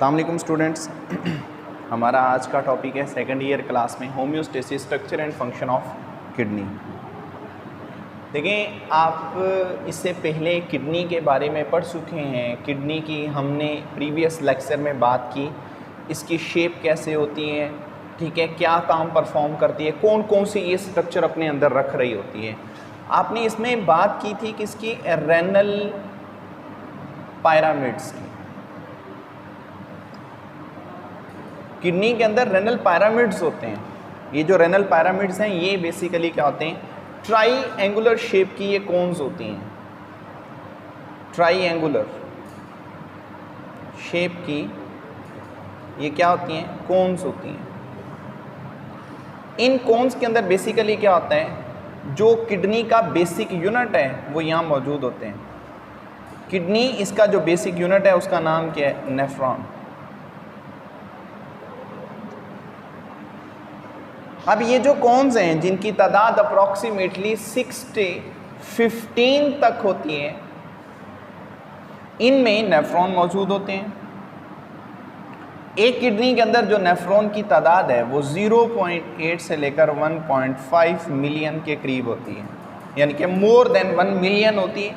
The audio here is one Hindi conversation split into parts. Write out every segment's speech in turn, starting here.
अस्सलाम वालेकुम स्टूडेंट्स। हमारा आज का टॉपिक है सेकंड ईयर क्लास में homeostasis structure and function of kidney. देखें, आप इससे पहले किडनी के बारे में पढ़ चुके हैं। किडनी की हमने प्रीवियस लेक्चर में बात की, इसकी शेप कैसे होती है, ठीक है, क्या काम परफॉर्म करती है, कौन कौन सी ये स्ट्रक्चर अपने अंदर रख रही होती है। आपने इसमें बात की थी कि इसकी रेनल पायरामिड्स की। किडनी के अंदर रेनल पायरामिड्स होते हैं। ये जो रेनल पायरामिड्स हैं ये बेसिकली क्या होते हैं, ट्राईएंगुलर शेप की ये कोन्स होती हैं। ट्राईएंगुलर शेप की ये क्या होती हैं, कोन्स होती हैं। इन कोन्स के अंदर बेसिकली क्या होता है, जो किडनी का बेसिक यूनिट है वो यहाँ मौजूद होते हैं। किडनी इसका जो बेसिक यूनिट है उसका नाम क्या है, नेफ्रॉन। अब ये जो कोन्स हैं जिनकी तादाद अप्रॉक्सीमेटली 6 से 15 तक होती है, इनमें नेफ्रॉन मौजूद होते हैं। एक किडनी के अंदर जो नेफ्रॉन की तादाद है वो 0.8 से लेकर 1.5 मिलियन के करीब होती है, यानी कि मोर देन 1 मिलियन होती है।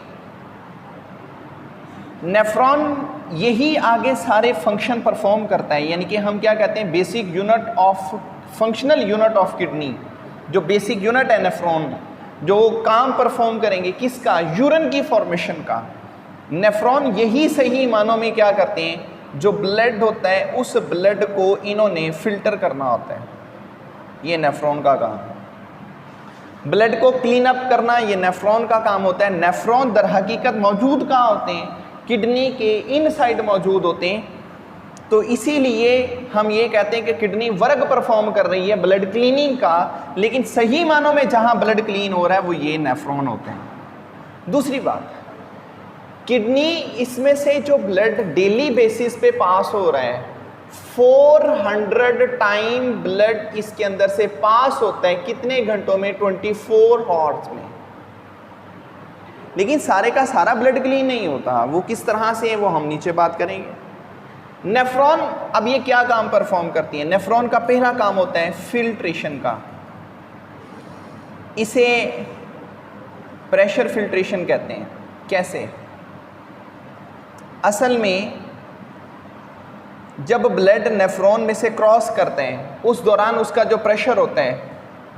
नेफ्रॉन यही आगे सारे फंक्शन परफॉर्म करता है, यानी कि हम क्या कहते हैं, basic unit of functional unit of kidney. जो बेसिक यूनिट है नेफ्रॉन, जो काम परफॉर्म करेंगे किसका, यूरिन की फॉर्मेशन का। नेफ्रॉन यही सही मानों में क्या करते हैं, जो ब्लड होता है उस ब्लड को इन्होंने फिल्टर करना होता है। ये नेफ्रॉन का काम। ब्लड को क्लीन अप करना ये नेफ्रॉन का काम होता है। नेफ्रॉन दर हकीकत मौजूद कहाँ होते हैं, किडनी के इनसाइड मौजूद होते हैं। तो इसीलिए हम ये कहते हैं कि किडनी वर्क परफॉर्म कर रही है ब्लड क्लीनिंग का, लेकिन सही मानों में जहां ब्लड क्लीन हो रहा है वो ये नेफ्रॉन होते हैं। दूसरी बात, किडनी इसमें से जो ब्लड डेली बेसिस पे पास हो रहा है, 400 टाइम ब्लड इसके अंदर से पास होता है। कितने घंटों में, 24 आवर्स में। लेकिन सारे का सारा ब्लड क्लीन नहीं होता। वो किस तरह से है वो हम नीचे बात करेंगे। नेफ्रॉन अब ये क्या काम परफॉर्म करती है। नेफ्रॉन का पहला काम होता है फिल्ट्रेशन का। इसे प्रेशर फिल्ट्रेशन कहते हैं। कैसे, असल में जब ब्लड नेफ्रॉन में से क्रॉस करते हैं उस दौरान उसका जो प्रेशर होता है,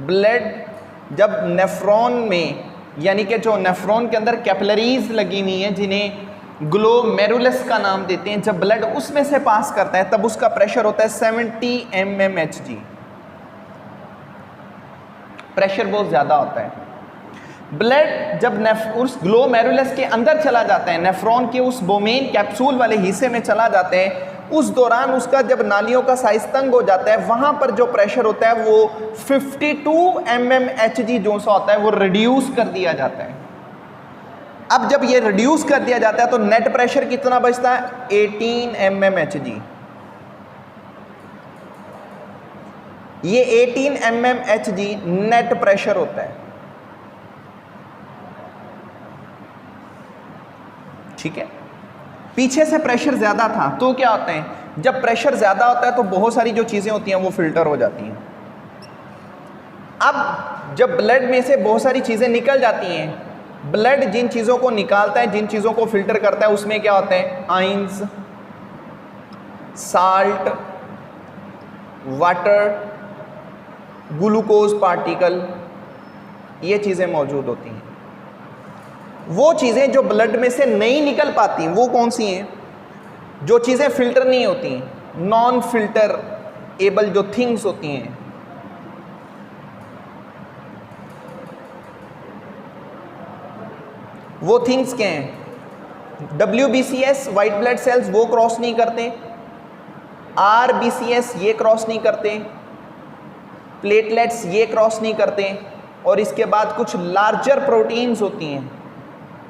ब्लड जब नेफ्रॉन में, यानी कि जो नेफ्रॉन के अंदर कैपिलरीज लगी हुई हैं जिन्हें ग्लोमेरुलस का नाम देते हैं, जब ब्लड उसमें से पास करता है तब उसका प्रेशर होता है 70 mmHg। प्रेशर बहुत ज़्यादा होता है। ब्लड जब उस ग्लोमेरुलस के अंदर चला जाता है, नेफ्रॉन के उस बोमेन कैप्सूल वाले हिस्से में चला जाता है, उस दौरान उसका जब नालियों का साइज तंग हो जाता है, वहाँ पर जो प्रेशर होता है वो 52 mmHg जो सा होता है वो रिड्यूस कर दिया जाता है। अब जब ये रिड्यूस कर दिया जाता है तो नेट प्रेशर कितना बचता है, 18 mmHg। ये 18 mmHg नेट प्रेशर होता है, ठीक है। पीछे से प्रेशर ज्यादा था तो क्या होता है, जब प्रेशर ज्यादा होता है तो बहुत सारी जो चीजें होती हैं वो फिल्टर हो जाती हैं। अब जब ब्लड में से बहुत सारी चीजें निकल जाती हैं, ब्लड जिन चीज़ों को निकालता है, जिन चीज़ों को फिल्टर करता है, उसमें क्या होते हैं, ions, salt, water, glucose particle, ये चीज़ें मौजूद होती हैं। वो चीज़ें जो ब्लड में से नहीं निकल पाती वो कौन सी हैं, जो चीज़ें फिल्टर नहीं होती, नॉन फिल्टर एबल जो थिंग्स होती हैं। वो थिंग्स क्या हैं, WBCS वाइट ब्लड सेल्स वो क्रॉस नहीं करते, RBCS ये क्रॉस नहीं करते, प्लेटलेट्स ये क्रॉस नहीं करते, और इसके बाद कुछ लार्जर प्रोटीन्स होती हैं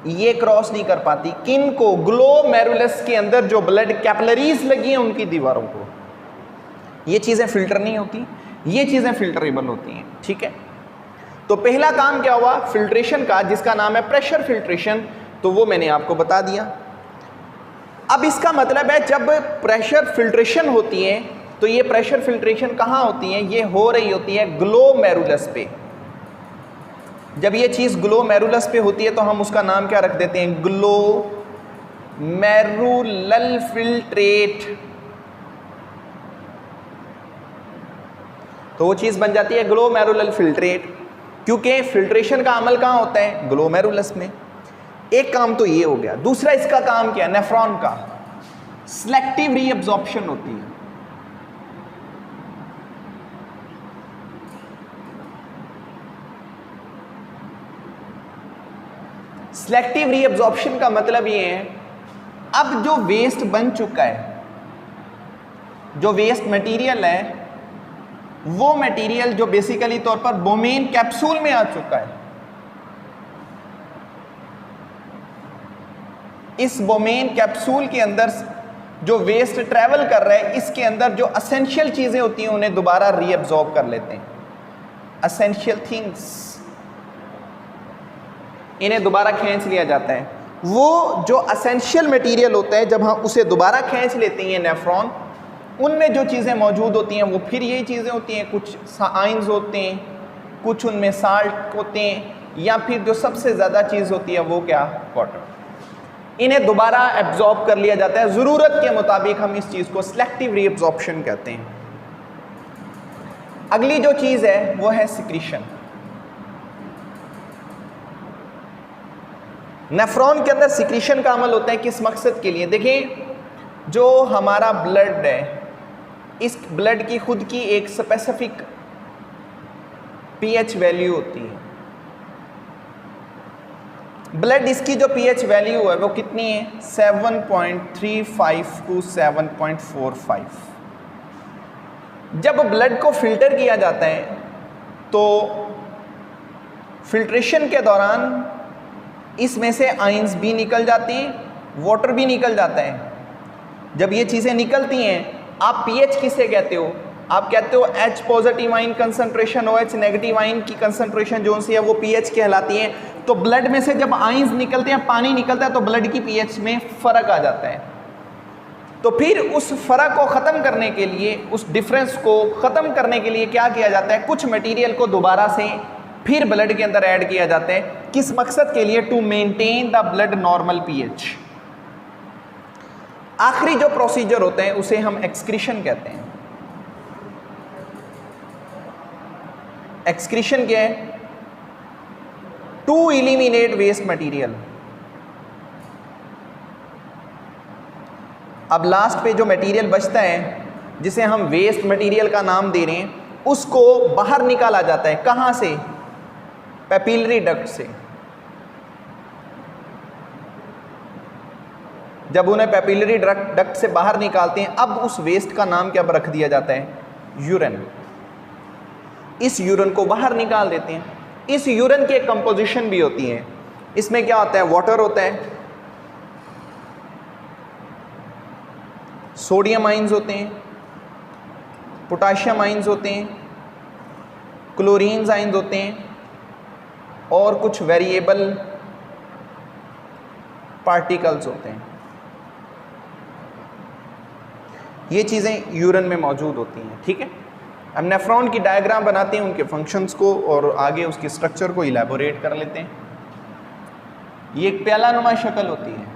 ये क्रॉस नहीं कर पाती। किन को, ग्लोमेरुलस के अंदर जो ब्लड कैपिलरीज लगी हैं उनकी दीवारों को। ये चीज़ें फिल्टर नहीं होती, ये चीज़ें फिल्टरेबल होती हैं, ठीक है। तो पहला काम क्या हुआ फिल्ट्रेशन का, जिसका नाम है प्रेशर फिल्ट्रेशन, तो वो मैंने आपको बता दिया। अब इसका मतलब है जब प्रेशर फिल्ट्रेशन होती है तो ये प्रेशर फिल्ट्रेशन कहाँ होती है, ये हो रही होती है ग्लोमेरुलस पे। जब ये चीज़ ग्लोमेरुलस पे होती है तो हम उसका नाम क्या रख देते हैं, ग्लोमेरुलर फिल्ट्रेट। तो वो चीज़ बन जाती है ग्लोमेरुलर फिल्ट्रेट, क्योंकि फिल्ट्रेशन का अमल कहाँ होता है, ग्लोमेरुलस में। एक काम तो ये हो गया। दूसरा इसका काम क्या है, नेफ्रॉन का सिलेक्टिव रीअब्जॉर्प्शन होती है। सिलेक्टिव रीअब्जॉर्प्शन का मतलब ये है, अब जो वेस्ट बन चुका है, जो वेस्ट मटेरियल है, वो मटेरियल जो बेसिकली तौर पर बोमेन कैप्सूल में आ चुका है, इस बोमेन कैप्सूल के अंदर जो वेस्ट ट्रेवल कर रहा है, इसके अंदर जो असेंशियल चीजें होती हैं उन्हें दोबारा रीअब्जॉर्ब कर लेते हैं। असेंशियल थिंग्स, इन्हें दोबारा खींच लिया जाता है। वो जो असेंशियल मटेरियल होता है, जब हम उसे दोबारा खींच लेते हैं नेफ्रॉन, उनमें जो चीज़ें मौजूद होती हैं वो फिर यही चीज़ें होती हैं। कुछ आइंस होते हैं, कुछ उनमें साल्ट होते हैं, या फिर जो सबसे ज़्यादा चीज़ होती है वो क्या, वाटर। इन्हें दोबारा एब्जॉर्ब कर लिया जाता है ज़रूरत के मुताबिक। हम इस चीज़ को सिलेक्टिव रीअब्जॉर्प्शन कहते हैं। अगली जो चीज़ है वो है सिक्रीशन। नेफ्रॉन के अंदर सिक्रीशन का अमल होता है किस मकसद के लिए? देखिए, जो हमारा ब्लड है, इस ब्लड की खुद की एक स्पेसिफिक पीएच वैल्यू होती है। ब्लड इसकी जो पीएच वैल्यू है वो कितनी है, 7.35 टू 7.45। जब ब्लड को फिल्टर किया जाता है तो फिल्ट्रेशन के दौरान इसमें से आयंस भी निकल जाते हैं, वाटर भी निकल जाता है। जब ये चीज़ें निकलती हैं, आप पीएच किसे कहते हो? आप कहते हो H positive ion concentration, OH negative ion की कंसंट्रेशन जो सी है वो पीएच कहलाती है। तो ब्लड में से जब आयंस निकलते हैं, पानी निकलता है, तो ब्लड की पीएच में फ़र्क आ जाता है। तो फिर उस फ़र्क को ख़त्म करने के लिए, उस डिफरेंस को ख़त्म करने के लिए क्या किया जाता है, कुछ मटेरियल को दोबारा से फिर ब्लड के अंदर ऐड किया जाता है। किस मकसद के लिए? To maintain the blood normal pH. आखिरी जो प्रोसीजर होते हैं उसे हम एक्सक्रीशन कहते हैं। एक्सक्रीशन क्या है? To eliminate waste material. अब लास्ट पे जो मटेरियल बचता है, जिसे हम वेस्ट मटेरियल का नाम दे रहे हैं, उसको बाहर निकाला जाता है। कहां से? पैपिलरी डक्ट से। जब उन्हें पैपिलरी डक्ट से बाहर निकालते हैं, अब उस वेस्ट का नाम क्या रख दिया जाता है? यूरिन। इस यूरिन को बाहर निकाल देते हैं। इस यूरिन की एक कंपोजिशन भी होती है। इसमें क्या होता है? वाटर होता है, सोडियम आइंस होते हैं, पोटाशियम आइंस होते हैं, क्लोरीन आइंस होते हैं, और कुछ वेरिएबल पार्टिकल्स होते हैं। ये चीज़ें यूरिन में मौजूद होती हैं। ठीक है, अब नेफ्रॉन की डायग्राम बनाते हैं, उनके फंक्शंस को, और आगे उसके स्ट्रक्चर को इलैबोरेट कर लेते हैं। ये एक प्यालानुमा शक्ल होती है,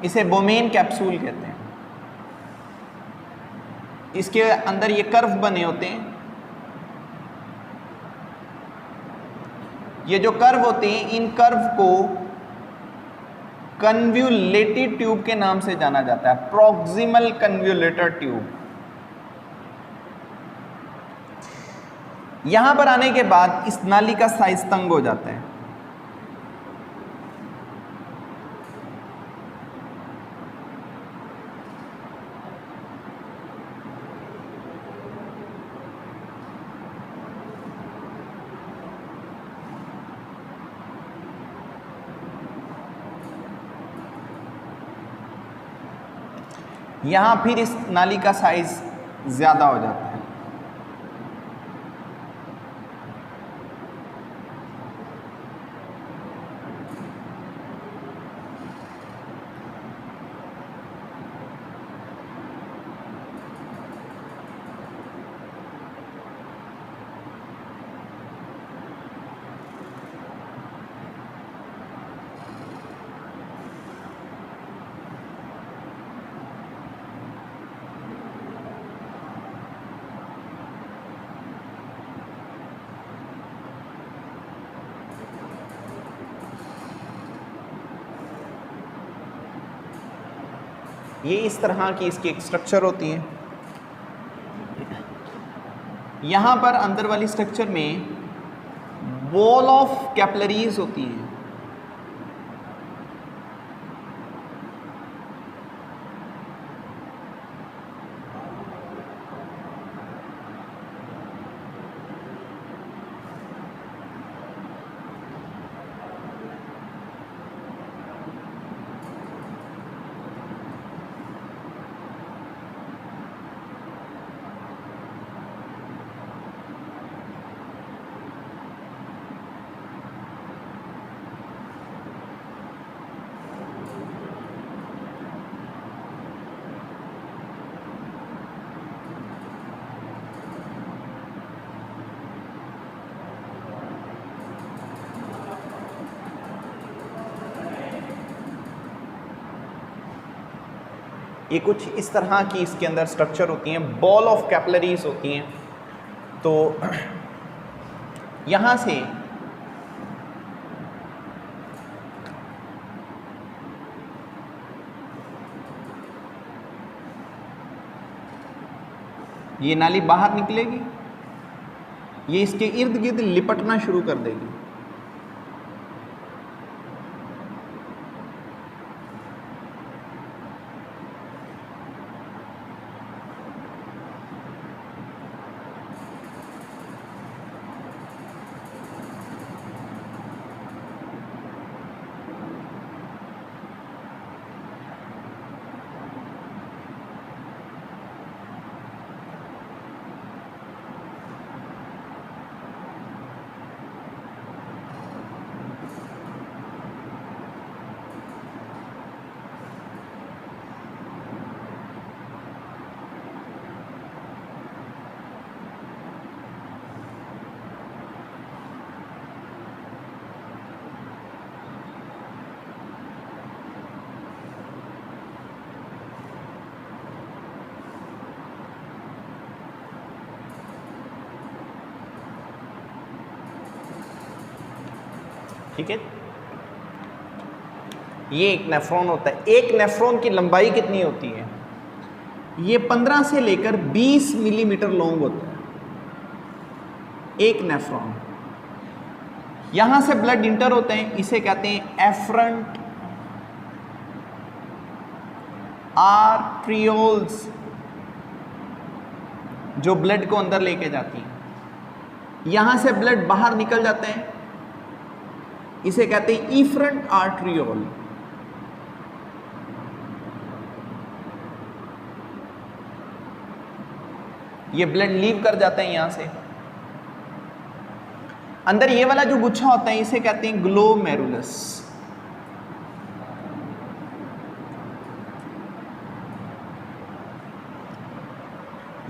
इसे बोमेन कैप्सूल कहते हैं। इसके अंदर ये कर्व बने होते हैं। ये जो कर्व होते हैं, इन कर्व को कन्व्यूलेटेड ट्यूब के नाम से जाना जाता है, प्रॉक्सिमल कन्व्यूलेटर ट्यूब। यहां पर आने के बाद इस नाली का साइज तंग हो जाता है। यहाँ फिर इस नाली का साइज ज़्यादा हो जाता है। ये इस तरह की इसकी एक स्ट्रक्चर होती है। यहाँ पर अंदर वाली स्ट्रक्चर में वॉल ऑफ कैपिलरीज होती हैं। ये कुछ इस तरह की इसके अंदर स्ट्रक्चर होती हैं, बॉल ऑफ कैपिलरीज होती हैं। तो यहाँ से ये नाली बाहर निकलेगी, ये इसके इर्द गिर्द लिपटना शुरू कर देगी। ठीक है, ये एक नेफ्रॉन होता है। एक नेफ्रॉन की लंबाई कितनी होती है? ये 15 से लेकर 20 मिलीमीटर लॉन्ग होता है एक नेफ्रॉन। यहां से ब्लड इंटर होते हैं, इसे कहते हैं एफरंट आर्ट्रियोल्स, जो ब्लड को अंदर लेके जाती हैं। यहां से ब्लड बाहर निकल जाते हैं, इसे कहते हैं इफरंट आर्ट्रियोल। ये ब्लड लीव कर जाते हैं यहां से। अंदर ये वाला जो गुच्छा होता है इसे कहते हैं ग्लोमेरुलस।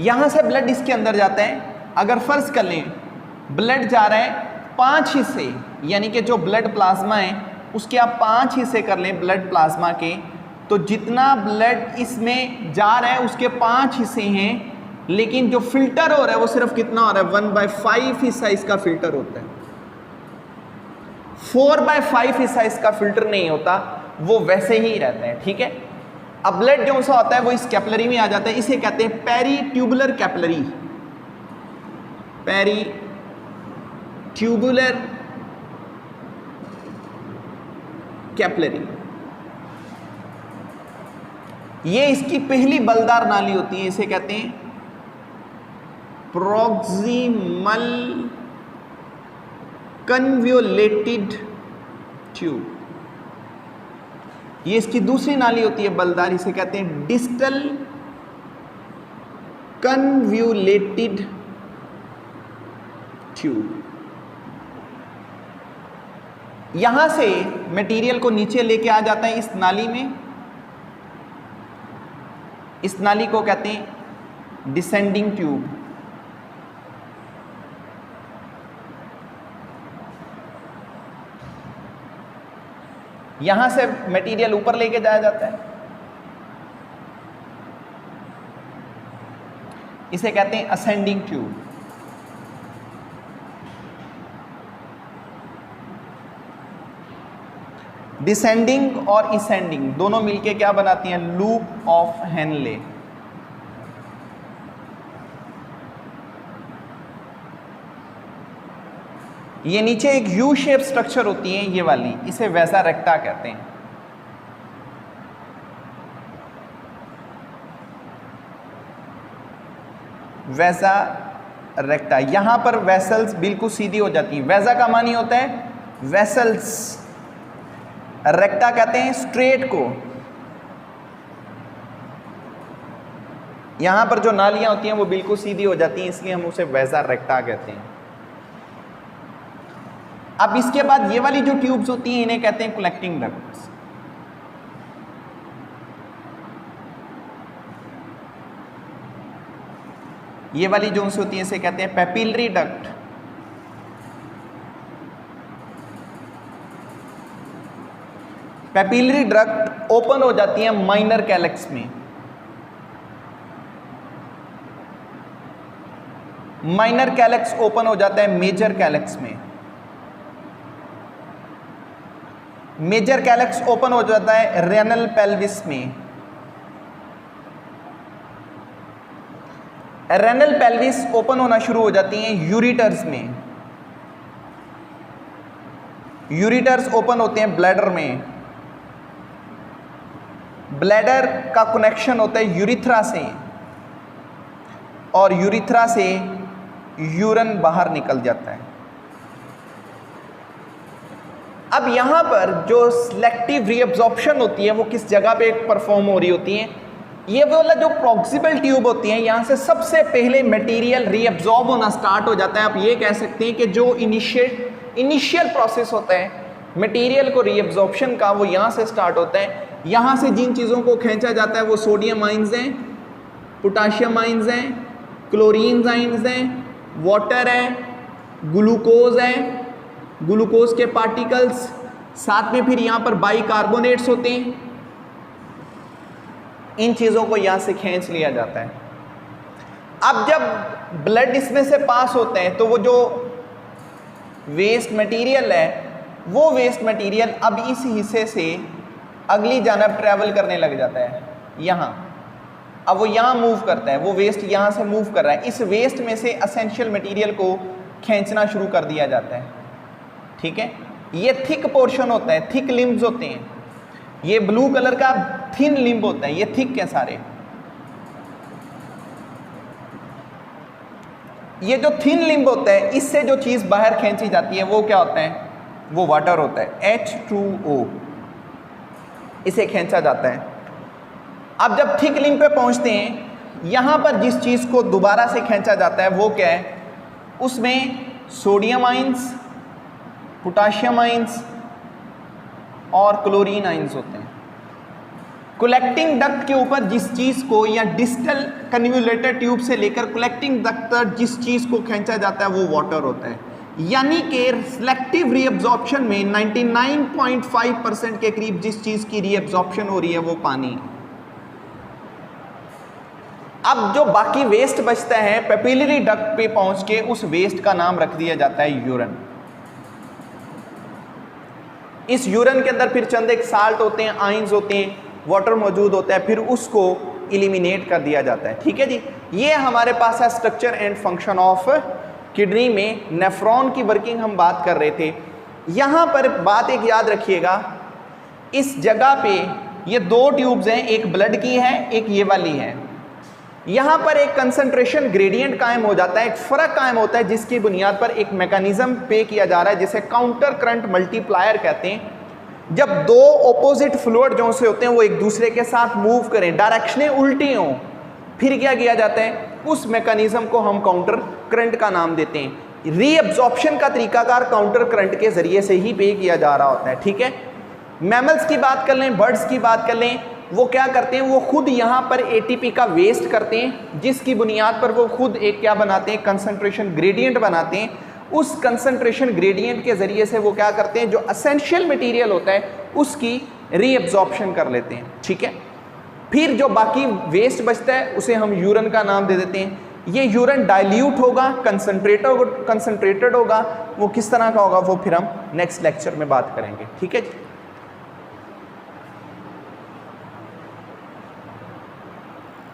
यहां से ब्लड इसके अंदर जाता है। अगर फर्ज कर लें ब्लड जा रहा है 5 हिस्से, यानी कि जो ब्लड प्लाज्मा है उसके आप 5 हिस्से कर लें ब्लड प्लाज्मा के, तो जितना ब्लड इसमें जा रहा है उसके 5 हिस्से हैं, लेकिन जो फिल्टर हो रहा है वो सिर्फ कितना हो रहा है? 1/5 हिस्सा इसका फिल्टर होता है। 4/5 हिस्सा इसका फिल्टर नहीं होता, वो वैसे ही रहता है। ठीक है, अब ब्लड जो सा होता है वो इस कैपिलरी में आ जाता है, इसे कहते हैं पेरीट्यूबुलर कैपिलरी। पेरीट्यूबुलर कैपिलरी, ये इसकी पहली बलदार नाली होती है, इसे कहते हैं प्रॉक्सिमल कन्वोलेटेड ट्यूब। ये इसकी दूसरी नाली होती है बलदार, इसे कहते हैं डिस्टल कन्वोलेटेड ट्यूब। यहां से मटेरियल को नीचे लेके आ जाता है इस नाली में, इस नाली को कहते हैं डिसेंडिंग ट्यूब। यहां से मटेरियल ऊपर लेके जाया जाता है, इसे कहते हैं असेंडिंग ट्यूब। डिसेंडिंग और इसेंडिंग दोनों मिलके क्या बनाती हैं, लूप ऑफ हेनले। ये नीचे एक यू शेप स्ट्रक्चर होती है ये वाली, इसे वैसा रेक्टा कहते हैं। वैसा रेक्टा, यहां पर वेसल्स बिल्कुल सीधी हो जाती हैं। वैसा का मानी होता है वेसल्स, रेक्टा कहते हैं स्ट्रेट को। यहां पर जो नालियां होती हैं वो बिल्कुल सीधी हो जाती हैं, इसलिए हम उसे वैसा रेक्टा कहते हैं। अब इसके बाद ये वाली जो ट्यूब्स होती हैं इन्हें कहते हैं कलेक्टिंग डक्ट्स। ये वाली जो होती है इसे कहते हैं papillary duct. Papillary duct open हो जाती है माइनर कैलेक्स में। माइनर कैलेक्स ओपन हो जाता है मेजर कैलेक्स में। मेजर कैलेक्स ओपन हो जाता है रेनल पेल्विस में। रेनल पेल्विस ओपन होना शुरू हो जाती हैं यूरिटर्स में। यूरिटर्स ओपन होते हैं ब्लैडर में। ब्लैडर का कनेक्शन होता है यूरिथ्रा से, और यूरिथ्रा से यूरिन बाहर निकल जाता है। अब यहां पर जो सिलेक्टिव रीअब्जॉर्प्शन होती है वो किस जगह पे परफॉर्म हो रही होती है, ये वाला जो प्रॉक्सिमल ट्यूब होती है यहां से सबसे पहले मटेरियल रीअब्जॉर्ब होना स्टार्ट हो जाता है। आप ये कह सकते हैं कि जो इनिशियल प्रोसेस होता है मटेरियल को रीअब्जॉर्प्शन का, वो यहां से स्टार्ट होता है। यहां से जिन चीज़ों को खींचा जाता है वो सोडियम आइंस हैं, पोटाशियम आइंस हैं, क्लोरीन आइंस हैं, वाटर है, ग्लूकोज है, ग्लूकोज के पार्टिकल्स, साथ में फिर यहां पर बाइकार्बोनेट्स होते हैं। इन चीज़ों को यहां से खींच लिया जाता है। अब जब ब्लड इसमें से पास होते हैं तो वो जो वेस्ट मटेरियल है वो वेस्ट मटेरियल अब इस हिस्से से अगली जानब ट्रैवल करने लग जाता है यहाँ। अब वो यहाँ मूव करता है, वो वेस्ट यहाँ से मूव कर रहा है। इस वेस्ट में से एसेंशियल मटेरियल को खींचना शुरू कर दिया जाता है। ठीक है, ये थिक पोर्शन होता है, थिक लिम्ब्स होते हैं। ये ब्लू कलर का थिन लिम्ब होता है, ये थिक है सारे। ये जो थिन लिम्ब होता है इससे जो चीज़ बाहर खींची जाती है वो क्या होता है, वो वाटर होता है, H2O। इसे खींचा जाता है। अब जब थिक लिम्ब पे पहुंचते हैं, यहां पर जिस चीज़ को दोबारा से खींचा जाता है वो क्या है, उसमें सोडियम आइंस, पोटाशियम आइंस और क्लोरीन आइंस होते हैं। कलेक्टिंग डक्ट के ऊपर जिस चीज़ को, या डिस्टल कन्वोल्यूटर ट्यूब से लेकर कलेक्टिंग डक्ट तक जिस चीज़ को खींचा जाता है वो वाटर होता है। यानी कि सिलेक्टिव रीअब्जॉर्प्शन में 99.5% के करीब जिस चीज़ की रीअब्जॉर्प्शन हो रही है वो पानी। अब जो बाकी वेस्ट बचता है पेपिलरी डक्ट पे पहुंच के उस वेस्ट का नाम रख दिया जाता है यूरिन। इस यूरिन के अंदर फिर चंद एक साल्ट होते हैं, आइंस होते हैं, वाटर मौजूद होता है, फिर उसको इलिमिनेट कर दिया जाता है। ठीक है जी, ये हमारे पास है structure and function of kidney में। नेफ्रॉन की वर्किंग हम बात कर रहे थे। यहाँ पर बात एक याद रखिएगा, इस जगह पे ये दो ट्यूब्स हैं, एक ब्लड की है, एक ये वाली है। यहाँ पर एक कंसंट्रेशन ग्रेडियंट कायम हो जाता है, एक फ़र्क कायम होता है, जिसकी बुनियाद पर एक मैकेनिज्म पे किया जा रहा है जिसे काउंटर करंट मल्टीप्लायर कहते हैं। जब दो ऑपोजिट फ्लूइड जो से होते हैं वो एक दूसरे के साथ मूव करें, डायरेक्शनें उल्टी हों, फिर क्या किया जाता है, उस मैकेनिज्म को हम काउंटर करंट का नाम देते हैं। रीअब्जॉर्प्शन का तरीकाकार काउंटर करंट के जरिए से ही पे किया जा रहा होता है। ठीक है, मैमल्स की बात कर लें, बर्ड्स की बात कर लें, वो क्या करते हैं, वो खुद यहाँ पर एटीपी का वेस्ट करते हैं, जिसकी बुनियाद पर वो खुद एक क्या बनाते हैं, कंसंट्रेशन ग्रेडियंट बनाते हैं। उस कंसंट्रेशन ग्रेडियंट के ज़रिए से वो क्या करते हैं, जो एसेंशियल मटेरियल होता है उसकी रीअब्जॉर्प्शन कर लेते हैं। ठीक है, फिर जो बाकी वेस्ट बचता है उसे हम यूरिन का नाम दे देते हैं। ये यूरिन डाइल्यूट होगा, कंसंट्रेटेड होगा। वो किस तरह का होगा वो फिर हम नेक्स्ट लेक्चर में बात करेंगे। ठीक है जी।